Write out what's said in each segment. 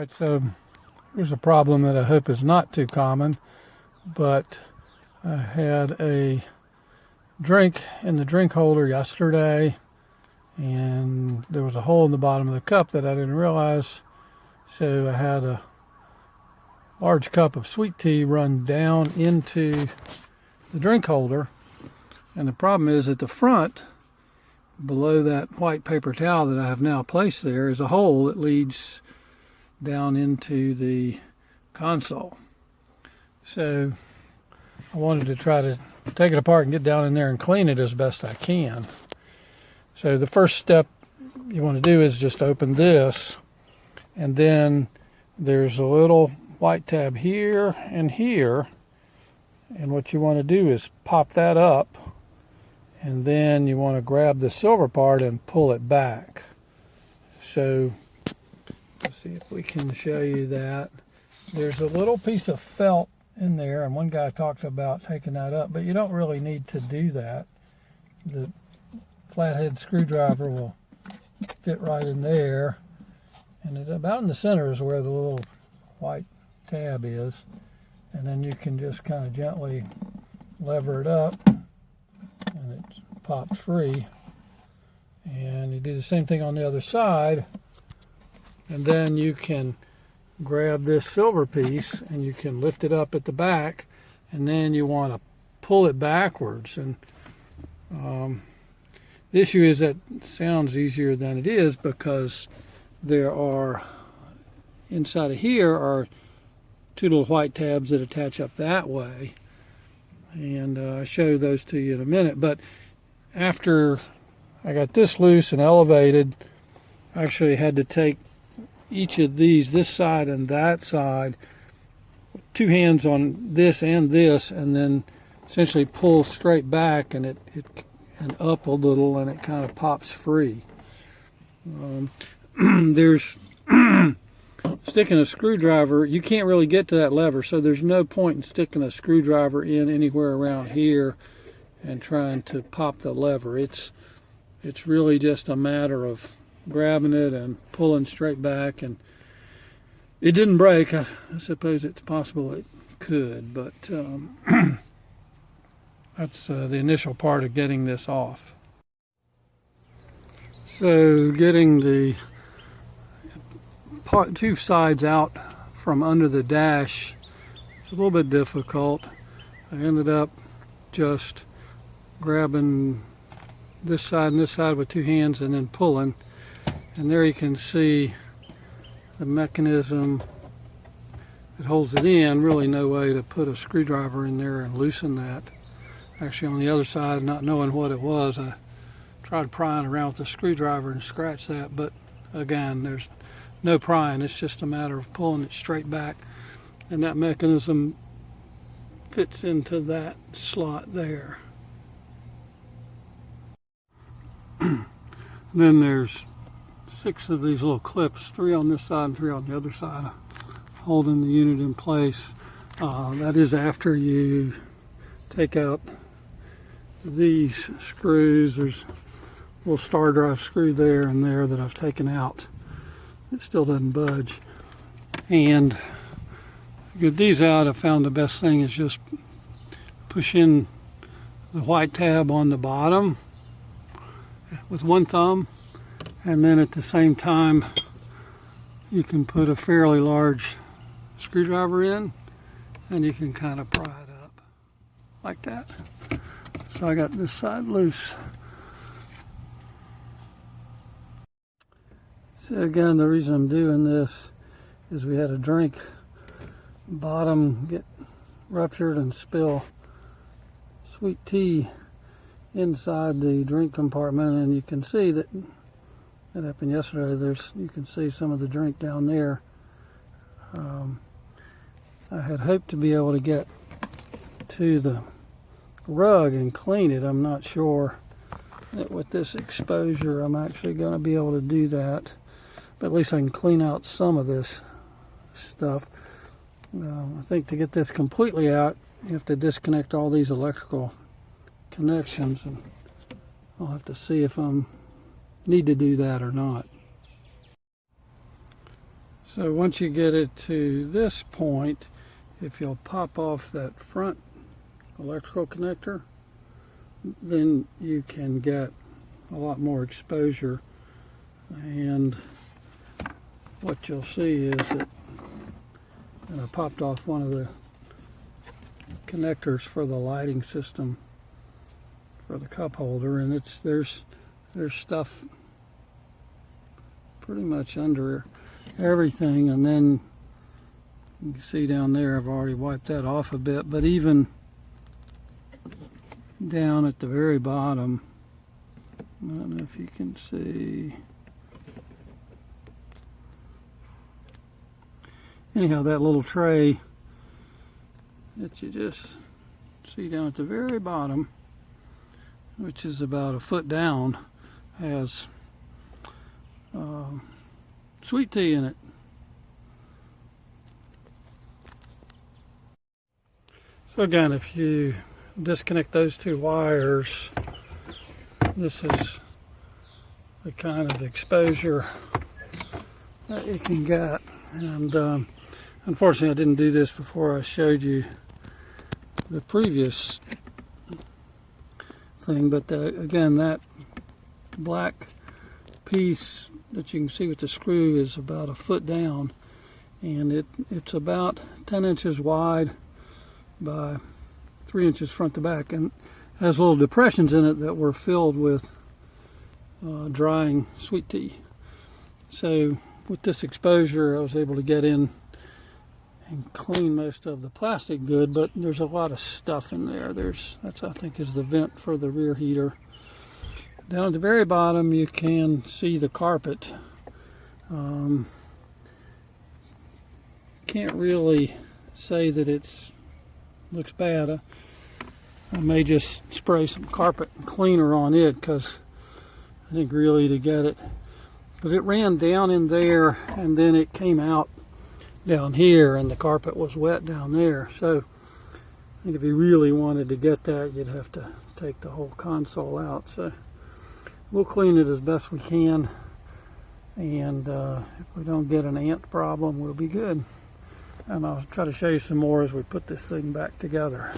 Alright, so here's a problem that I hope is not too common, but I had a drink in the drink holder yesterday and there was a hole in the bottom of the cup that I didn't realize, so I had a large cup of sweet tea run down into the drink holder, and the problem is at the front, below that white paper towel that I have now placed there, is a hole that leads down into the console. So I wanted to try to take it apart and get down in there and clean it as best I can. So the first step you want to do is just open this, and then there's a little white tab here and here, and what you want to do is pop that up, and then you want to grab the silver part and pull it back. So let's see if we can show you that. There's a little piece of felt in there, and one guy talked about taking that up, but you don't really need to do that. The flathead screwdriver will fit right in there, and about in the center is where the little white tab is, and then you can just kind of gently lever it up and it pops free. And you do the same thing on the other side, and then you can grab this silver piece and you can lift it up at the back, and then you want to pull it backwards. And the issue is that it sounds easier than it is, because there are, inside of here are two little white tabs that attach up that way, and I'll show those to you in a minute. But after I got this loose and elevated, I actually had to take each of these, this side and that side, two hands on this and this, and then essentially pull straight back and and up a little, and it kind of pops free. There's sticking a screwdriver, you can't really get to that lever, so there's no point in sticking a screwdriver in anywhere around here and trying to pop the lever. It's really just a matter of grabbing it and pulling straight back, and it didn't break. I suppose it's possible it could, but that's the initial part of getting this off. So getting the two sides out from under the dash is a little bit difficult. I ended up just grabbing this side and this side with two hands and then pulling, and there you can see the mechanism that holds it in. Really no way to put a screwdriver in there and loosen that. Actually, on the other side, not knowing what it was, I tried prying around with a screwdriver and scratched that, but again, there's no prying. It's just a matter of pulling it straight back, and that mechanism fits into that slot there. Then there's 6 of these little clips, 3 on this side and 3 on the other side, holding the unit in place. That is after you take out these screws. There's a little star drive screw there and there that I've taken out. It still doesn't budge. And to get these out, I found the best thing is just push in the white tab on the bottom with one thumb, and then at the same time you can put a fairly large screwdriver in, and you can kind of pry it up like that. So I got this side loose. So again, the reason I'm doing this is we had a drink bottom get ruptured and spill sweet tea inside the drink compartment, and you can see that happened yesterday. You can see some of the drink down there. I had hoped to be able to get to the rug and clean it. I'm not sure that with this exposure I'm actually going to be able to do that, but at least I can clean out some of this stuff. I think to get this completely out, you have to disconnect all these electrical connections, and I'll have to see if I need to do that or not. So once you get it to this point, if you'll pop off that front electrical connector, then you can get a lot more exposure. And what you'll see is that, and I popped off one of the connectors for the lighting system for the cup holder, and there's stuff pretty much under everything. And then you can see down there, I've already wiped that off a bit, but even down at the very bottom, I don't know if you can see. Anyhow, that little tray that you just see down at the very bottom, which is about a foot down, has sweet tea in it. So again, if you disconnect those two wires, this is the kind of exposure that you can get. And unfortunately, I didn't do this before I showed you the previous thing, but again, that black piece that you can see with the screw is about a foot down, and it's about 10 inches wide by 3 inches front to back, and has little depressions in it that were filled with drying sweet tea. So with this exposure, I was able to get in and clean most of the plastic good, but there's a lot of stuff in there. That's, I think, is the vent for the rear heater. Down at the very bottom, you can see the carpet. Can't really say that it looks bad. I may just spray some carpet cleaner on it, because I think really to get it, because it ran down in there and then it came out down here, and the carpet was wet down there. So I think if you really wanted to get that, you'd have to take the whole console out. So we'll clean it as best we can, and if we don't get an ant problem, we'll be good. And I'll try to show you some more as we put this thing back together.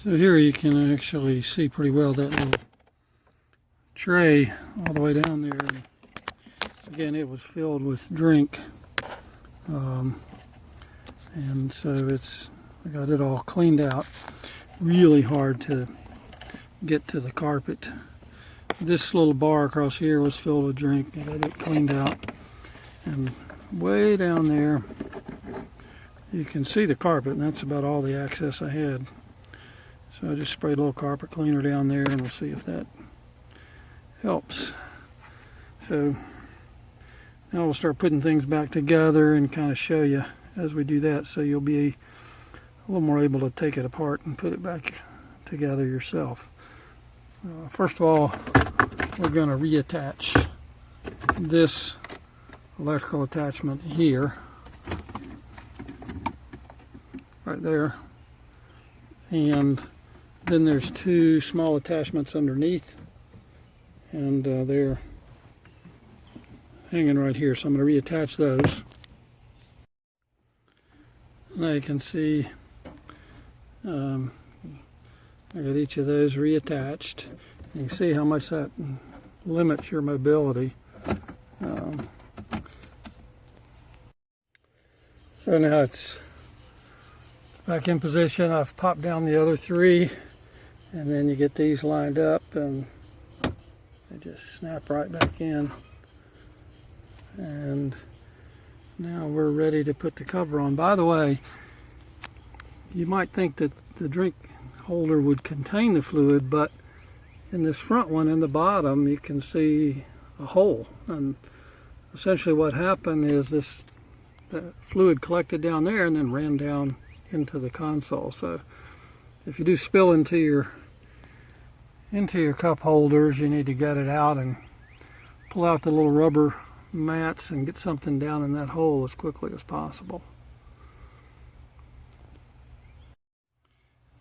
So here you can actually see pretty well that little tray all the way down there. And again, it was filled with drink, and so I got it all cleaned out. Really hard to get to the carpet. This little bar across here was filled with drink, and I got it cleaned out. And way down there, you can see the carpet, and that's about all the access I had. So I just sprayed a little carpet cleaner down there, and we'll see if that helps. So now we'll start putting things back together and kind of show you as we do that, so you'll be a little more able to take it apart and put it back together yourself. First of all, we're going to reattach this electrical attachment here, right there, and then there's two small attachments underneath, and they're hanging right here, so I'm going to reattach those. Now you can see I got each of those reattached. You can see how much that limits your mobility. So now it's back in position. I've popped down the other three, and then you get these lined up and they just snap right back in. And now we're ready to put the cover on. By the way, you might think that the drink holder would contain the fluid, but in this front one in the bottom you can see a hole, and essentially what happened is the fluid collected down there and then ran down into the console. So if you do spill into your cup holders, you need to get it out and pull out the little rubber mats and get something down in that hole as quickly as possible.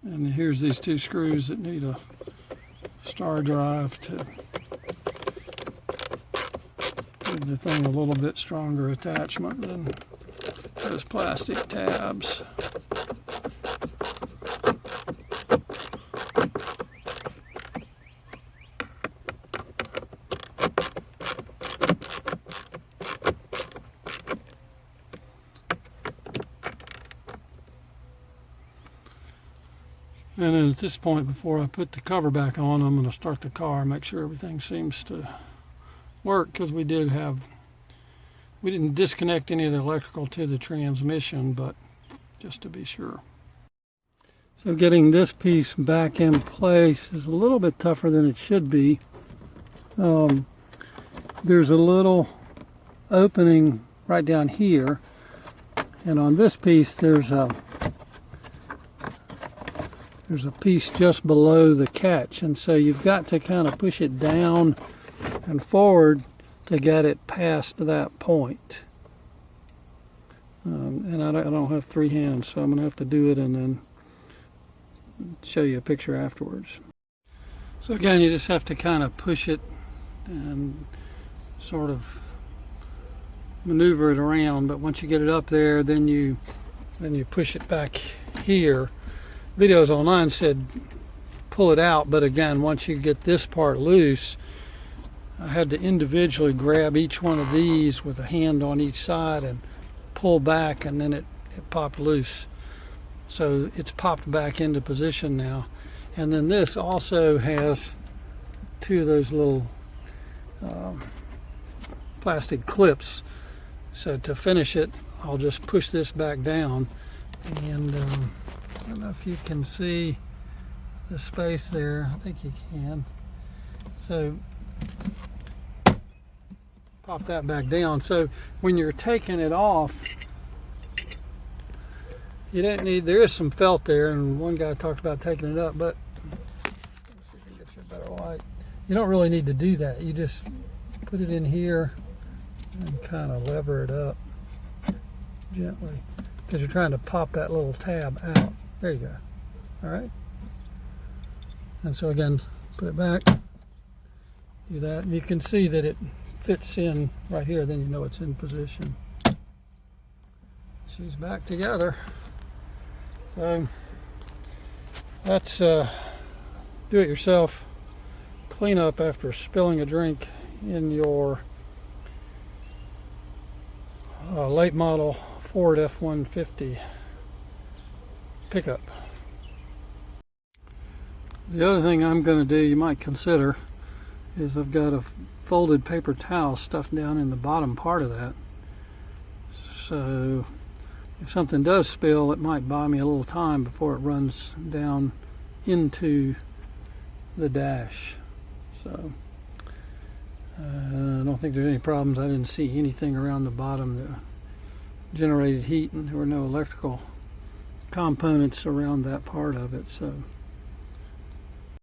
And here's these two screws that need a star drive to give the thing a little bit stronger attachment than those plastic tabs. And then at this point, before I put the cover back on, I'm going to start the car, make sure everything seems to work, because we didn't disconnect any of the electrical to the transmission, but just to be sure. So getting this piece back in place is a little bit tougher than it should be. There's a little opening right down here, and on this piece there's a piece just below the catch, and so you've got to kind of push it down and forward to get it past that point. And I don't have three hands, so I'm going to have to do it and then show you a picture afterwards. So again, you just have to kind of push it and sort of maneuver it around, but once you get it up there, then you push it back here. Videos online said pull it out, but again, once you get this part loose, I had to individually grab each one of these with a hand on each side and pull back, and then it popped loose. So it's popped back into position now. And then this also has two of those little plastic clips. So to finish it, I'll just push this back down, and I don't know if you can see the space there. I think you can. So pop that back down. So when you're taking it off, you don't need, there is some felt there, and one guy talked about taking it up, but let's see if we can get you a better light. You don't really need to do that. You just put it in here and kind of lever it up gently, because you're trying to pop that little tab out. There you go. All right. And so again, put it back, do that, and you can see that it fits in right here, then you know it's in position. She's back together. So that's do-it-yourself cleanup after spilling a drink in your late model Ford F-150 pickup. The other thing I'm going to do, you might consider, is I've got a folded paper towel stuffed down in the bottom part of that. So if something does spill, it might buy me a little time before it runs down into the dash. So I don't think there's any problems. I didn't see anything around the bottom that generated heat, and there were no electrical components around that part of it. So